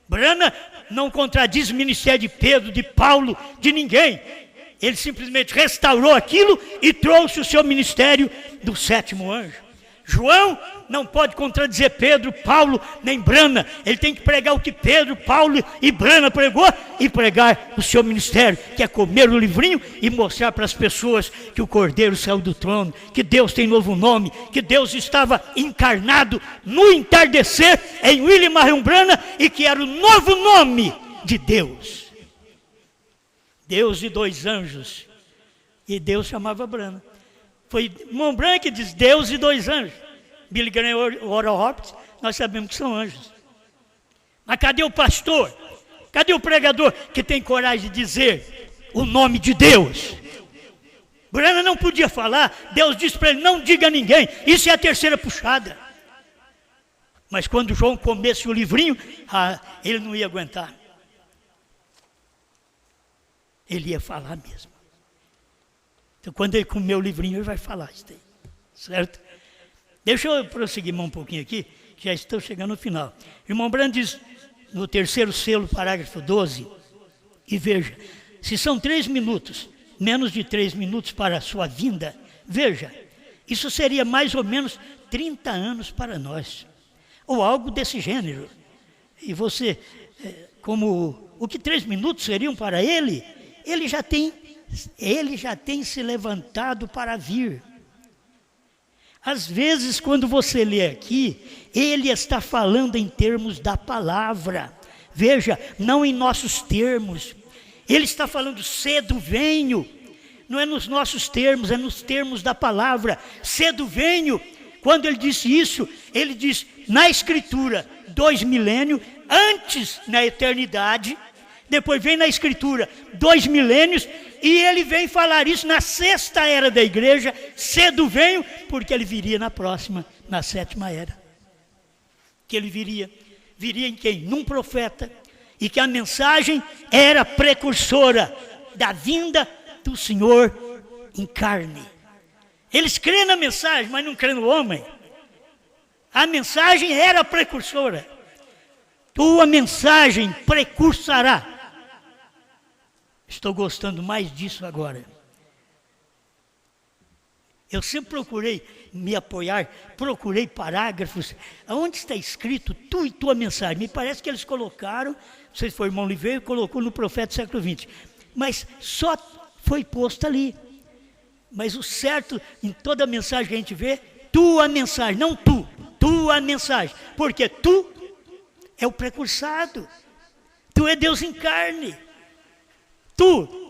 Brana não contradiz o ministério de Pedro, de Paulo, de ninguém. Ele simplesmente restaurou aquilo e trouxe o seu ministério do 7º anjo. João não pode contradizer Pedro, Paulo, nem Brana. Ele tem que pregar o que Pedro, Paulo e Brana pregou e pregar o seu ministério, que é comer o livrinho e mostrar para as pessoas que o Cordeiro saiu do trono, que Deus tem novo nome, que Deus estava encarnado no entardecer em William Marion Brana e que era o novo nome de Deus. Deus e 2 anjos. E Deus chamava Branham. Foi irmão Branham que diz Deus e dois anjos. Billy Graham e Oral Roberts, nós sabemos que são anjos. Mas cadê o pastor? Cadê o pregador que tem coragem de dizer o nome de Deus? Branham não podia falar, Deus disse para ele, não diga a ninguém. Isso é a terceira puxada. Mas quando João comesse o livrinho, ele não ia aguentar. Ele ia falar mesmo. Então quando ele comer o livrinho, ele vai falar isso aí. Certo? Deixa eu prosseguir um pouquinho aqui, já estou chegando no final. Irmão Branham diz, no terceiro selo, parágrafo 12, e veja, se são 3 minutos, menos de 3 minutos para a sua vinda, veja, isso seria mais ou menos 30 anos para nós, ou algo desse gênero. E você, como o que 3 minutos seriam para ele, ele já tem se levantado para vir. Às vezes, quando você lê aqui, ele está falando em termos da palavra. Veja, não em nossos termos. Ele está falando, cedo venho. Não é nos nossos termos, é nos termos da palavra. Cedo venho. Quando ele disse isso, ele diz, na Escritura, 2 milênios, antes na eternidade. Depois vem na Escritura, 2 milênios, e ele vem falar isso na 6ª era da igreja, cedo venho, porque ele viria na próxima, na 7ª era. Que ele viria em quem? Num profeta, e que a mensagem era precursora da vinda do Senhor em carne. Eles crêem na mensagem, mas não crêem no homem. A mensagem era precursora. Tua mensagem precursará. Estou gostando mais disso agora. Eu sempre procurei me apoiar, procurei parágrafos, onde está escrito tu e tua mensagem. Me parece que eles colocaram, não sei se foi o irmão Oliveira, colocou no Profeta do século XX, mas só foi posto ali. Mas o certo, em toda a mensagem que a gente vê, tua mensagem, não tu, tua mensagem, porque tu é o precursado, tu é Deus em carne.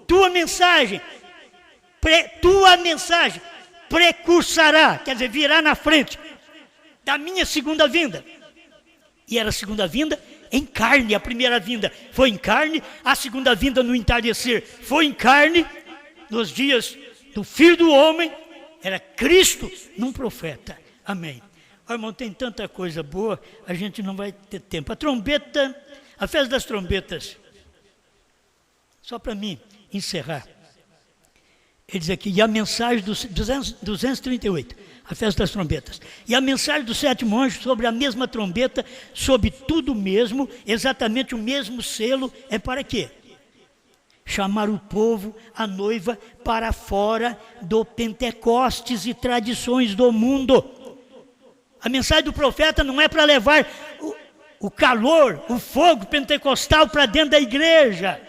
Tua mensagem precursará, quer dizer, virá na frente da minha segunda vinda. E era a segunda vinda em carne, a primeira vinda foi em carne, a segunda vinda no entardecer foi em carne, nos dias do Filho do Homem, era Cristo num profeta. Amém. Oh, irmão, tem tanta coisa boa, a gente não vai ter tempo. A trombeta, a festa das trombetas, só para mim encerrar. Ele diz aqui, e a mensagem dos 238, a festa das trombetas. E a mensagem do 7º anjo sobre a mesma trombeta, sobre tudo mesmo, exatamente o mesmo selo, é para quê? Chamar o povo, a noiva, para fora do Pentecostes e tradições do mundo. A mensagem do profeta não é para levar o calor, o fogo pentecostal para dentro da igreja.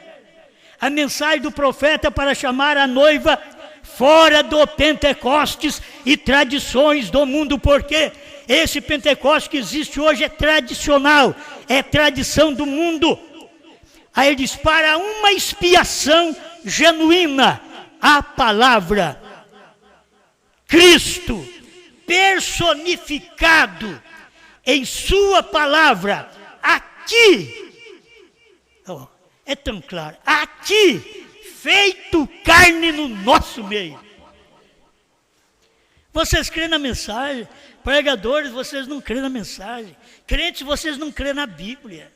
A mensagem do profeta é para chamar a noiva fora do Pentecostes e tradições do mundo, porque esse Pentecostes que existe hoje é tradicional, é tradição do mundo. Aí ele diz, para uma expiação genuína, a palavra, Cristo, personificado em sua palavra, aqui, é tão claro, aqui, feito carne no nosso meio. Vocês creem na mensagem, pregadores, vocês não creem na mensagem, crentes, vocês não creem na Bíblia.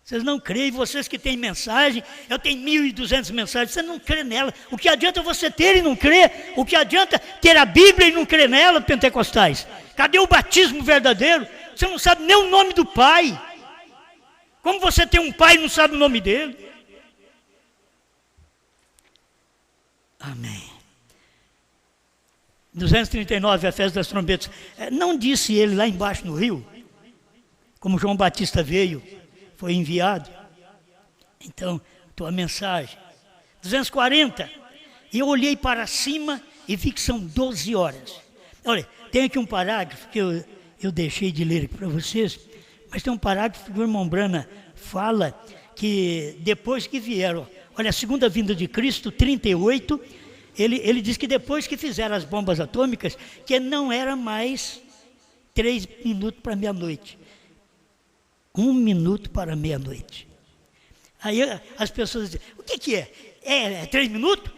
Vocês não creem, vocês que têm mensagem, eu tenho 1.200 mensagens, você não crê nela. O que adianta você ter e não crer? O que adianta ter a Bíblia e não crer nela, pentecostais? Cadê o batismo verdadeiro? Você não sabe nem o nome do Pai. Como você tem um pai e não sabe o nome dele? Amém. 239, a festa das trombetas. Não disse ele lá embaixo no rio, como João Batista veio, foi enviado. Então, tua mensagem. 240. E eu olhei para cima e vi que são 12 horas. Olha, tem aqui um parágrafo que eu deixei de ler para vocês, mas tem um parágrafo que o irmão Branham fala que depois que vieram, olha, a segunda vinda de Cristo, 38, ele diz que depois que fizeram as bombas atômicas, que não era mais 3 minutos para meia-noite. 1 minuto para meia-noite. Aí as pessoas dizem, o que é? É 3 minutos?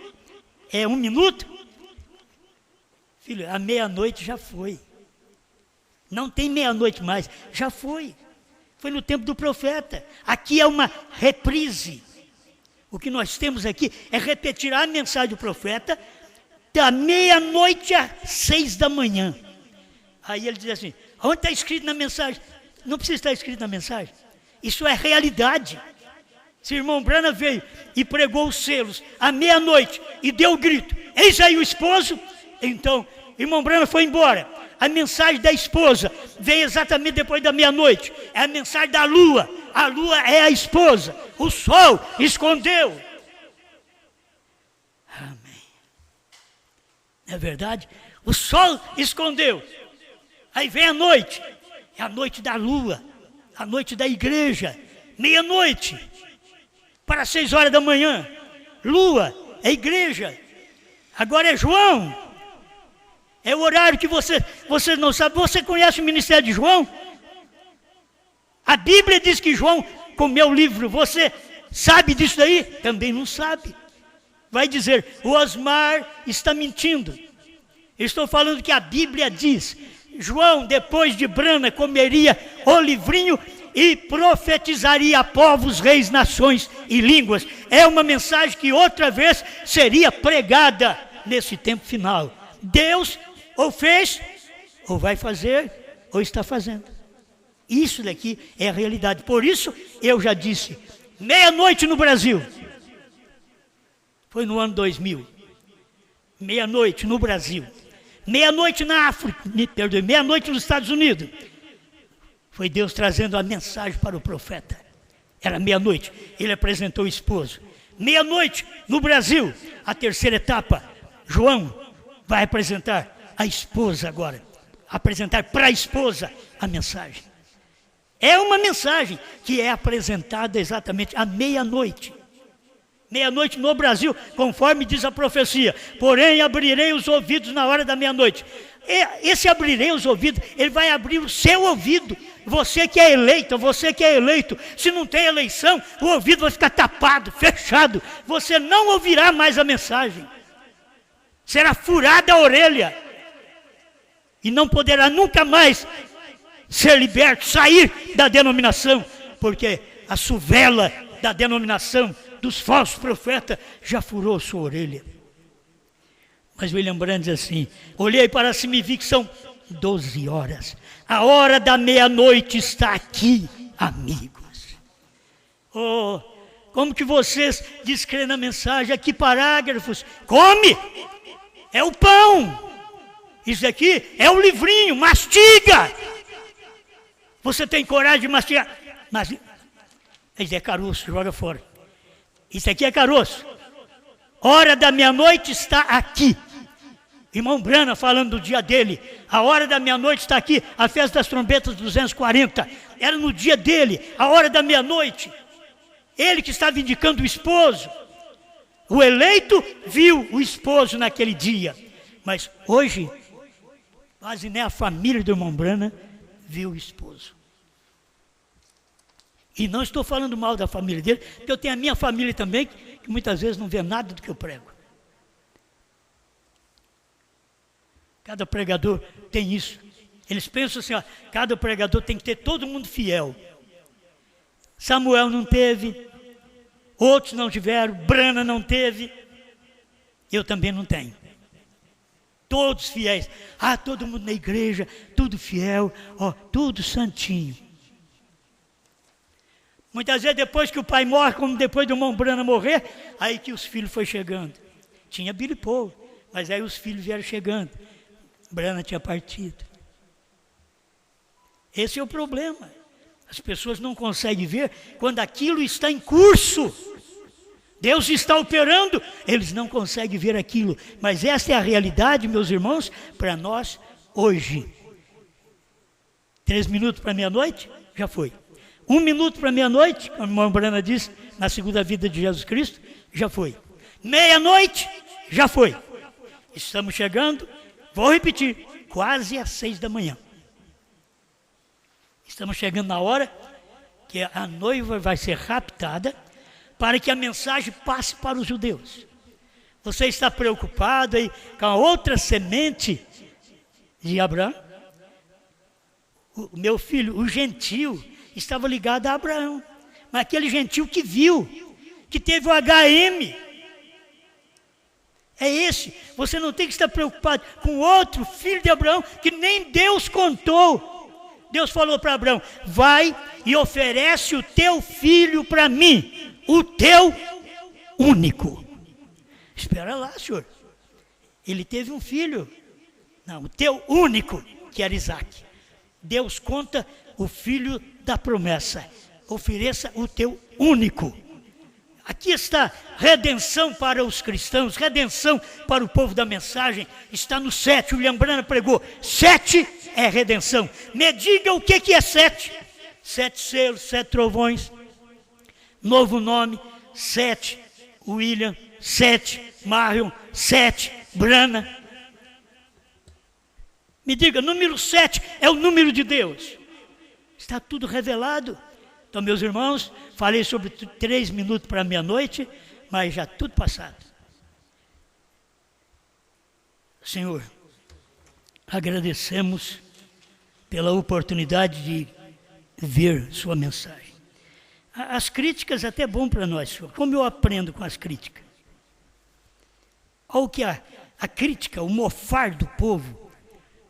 É 1 minuto? Filho, a meia-noite já foi. Não tem meia-noite mais, já foi. Foi no tempo do profeta. Aqui é uma reprise. O que nós temos aqui é repetir a mensagem do profeta da meia-noite às 6 da manhã. Aí ele diz assim, onde está escrito na mensagem? Não precisa estar escrito na mensagem. Isso é realidade. Se o irmão Branham veio e pregou os selos à meia-noite e deu o grito, eis aí o esposo, então, irmão Branham foi embora. A mensagem da esposa veio exatamente depois da meia-noite. É a mensagem da lua. A lua é a esposa. O sol escondeu. Amém. Não é verdade? O sol escondeu. Aí vem a noite. É a noite da lua. A noite da igreja. Meia-noite. Para 6 horas da manhã. Lua é igreja. Agora é João. É o horário que você não sabe. Você conhece o ministério de João? A Bíblia diz que João comeu o livro. Você sabe disso daí? Também não sabe. Vai dizer, o Osmar está mentindo. Estou falando que a Bíblia diz. João, depois de Branham, comeria o livrinho e profetizaria a povos, reis, nações e línguas. É uma mensagem que outra vez seria pregada nesse tempo final. Deus ou fez, ou vai fazer, ou está fazendo. Isso daqui é a realidade. Por isso, eu já disse, meia-noite no Brasil. Foi no ano 2000. Meia-noite no Brasil. Meia-noite na África, meia-noite nos Estados Unidos. Foi Deus trazendo a mensagem para o profeta. Era meia-noite, ele apresentou o esposo. Meia-noite no Brasil, a terceira etapa. João vai apresentar a esposa agora, apresentar para a esposa a mensagem. É uma mensagem que é apresentada exatamente à meia-noite. Meia-noite no Brasil, conforme diz a profecia. Porém, abrirei os ouvidos na hora da meia-noite. Esse abrirei os ouvidos, ele vai abrir o seu ouvido. Você que é eleito, você que é eleito. Se não tem eleição, o ouvido vai ficar tapado, fechado. Você não ouvirá mais a mensagem. Será furada a orelha. E não poderá nunca mais ser liberto, sair da denominação, porque a suvela da denominação dos falsos profetas já furou sua orelha. Mas William Branham diz assim, olhei para cima e vi que são 12 horas. A hora da meia-noite está aqui, amigos. Oh, como que vocês descrevem na mensagem aqui parágrafos? Come! É o pão! Isso aqui é o livrinho, mastiga! Você tem coragem de mastigar? Mas isso é caroço, joga fora. Isso aqui é caroço. Hora da meia-noite está aqui. Irmão Branham falando do dia dele. A hora da meia-noite está aqui. A festa das trombetas 240. Era no dia dele, a hora da meia-noite. Ele que estava indicando o esposo. O eleito viu o esposo naquele dia. Mas hoje, quase nem a família do irmão Branham viu o esposo. E não estou falando mal da família dele, porque eu tenho a minha família também, que muitas vezes não vê nada do que eu prego. Cada pregador tem isso. Eles pensam assim, ó, cada pregador tem que ter todo mundo fiel. Samuel não teve, outros não tiveram, Branham não teve, eu também não tenho. Todos fiéis. Ah, todo mundo na igreja, tudo fiel, ó, tudo santinho. Muitas vezes depois que o pai morre, como depois do irmão Branham morrer, aí que os filhos foram chegando. Tinha Billy Paul, mas aí os filhos vieram chegando. Branham tinha partido. Esse é o problema. As pessoas não conseguem ver quando aquilo está em curso. Deus está operando, eles não conseguem ver aquilo. Mas essa é a realidade, meus irmãos, para nós hoje. 3 minutos para meia-noite? Já foi. 1 minuto para meia-noite, como o irmão Branham disse, na segunda vida de Jesus Cristo, já foi. Meia-noite, já foi. Estamos chegando, vou repetir, quase às 6 da manhã. Estamos chegando na hora que a noiva vai ser raptada para que a mensagem passe para os judeus. Você está preocupado aí com a outra semente de Abraão? O meu filho, o gentil, estava ligado a Abraão. Mas aquele gentil que viu, que teve o HM. É esse. Você não tem que estar preocupado com outro filho de Abraão que nem Deus contou. Deus falou para Abraão: vai e oferece o teu filho para mim, o teu único. Espera lá, senhor. Ele teve um filho. Não, o teu único, que era Isaac. Deus conta o filho da promessa. Ofereça o teu único. Aqui está redenção para os cristãos, redenção para o povo da mensagem. Está no 7, o William Branham pregou. 7 é redenção. Me diga o que é 7. 7 selos, 7 trovões. Novo nome, 7 William, 7 Marion, 7 Brana. Me diga, número 7 é o número de Deus. Está tudo revelado. Então, meus irmãos, falei sobre 3 minutos para meia-noite, mas já tudo passado. Senhor, agradecemos pela oportunidade de ver sua mensagem. As críticas até bom para nós, Senhor. Como eu aprendo com as críticas? Olha o que a crítica, o mofar do povo,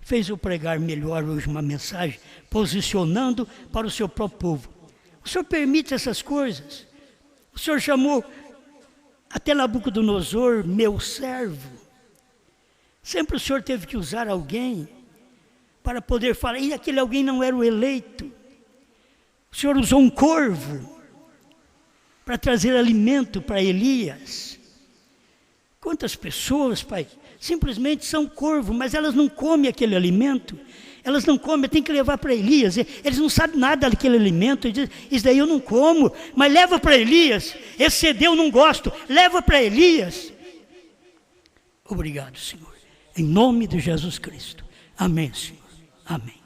fez eu pregar melhor hoje uma mensagem, posicionando para o seu próprio povo. O Senhor permite essas coisas. O Senhor chamou até Nabucodonosor, meu servo. Sempre o Senhor teve que usar alguém para poder falar, e aquele alguém não era o eleito. O Senhor usou um corvo para trazer alimento para Elias. Quantas pessoas, Pai, simplesmente são corvo, mas elas não comem aquele alimento. Elas não comem, tem que levar para Elias. Eles não sabem nada daquele alimento. Eles dizem, isso daí eu não como, mas leva para Elias. Esse CD eu não gosto, leva para Elias. Obrigado, Senhor. Em nome de Jesus Cristo. Amém, Senhor. Amém.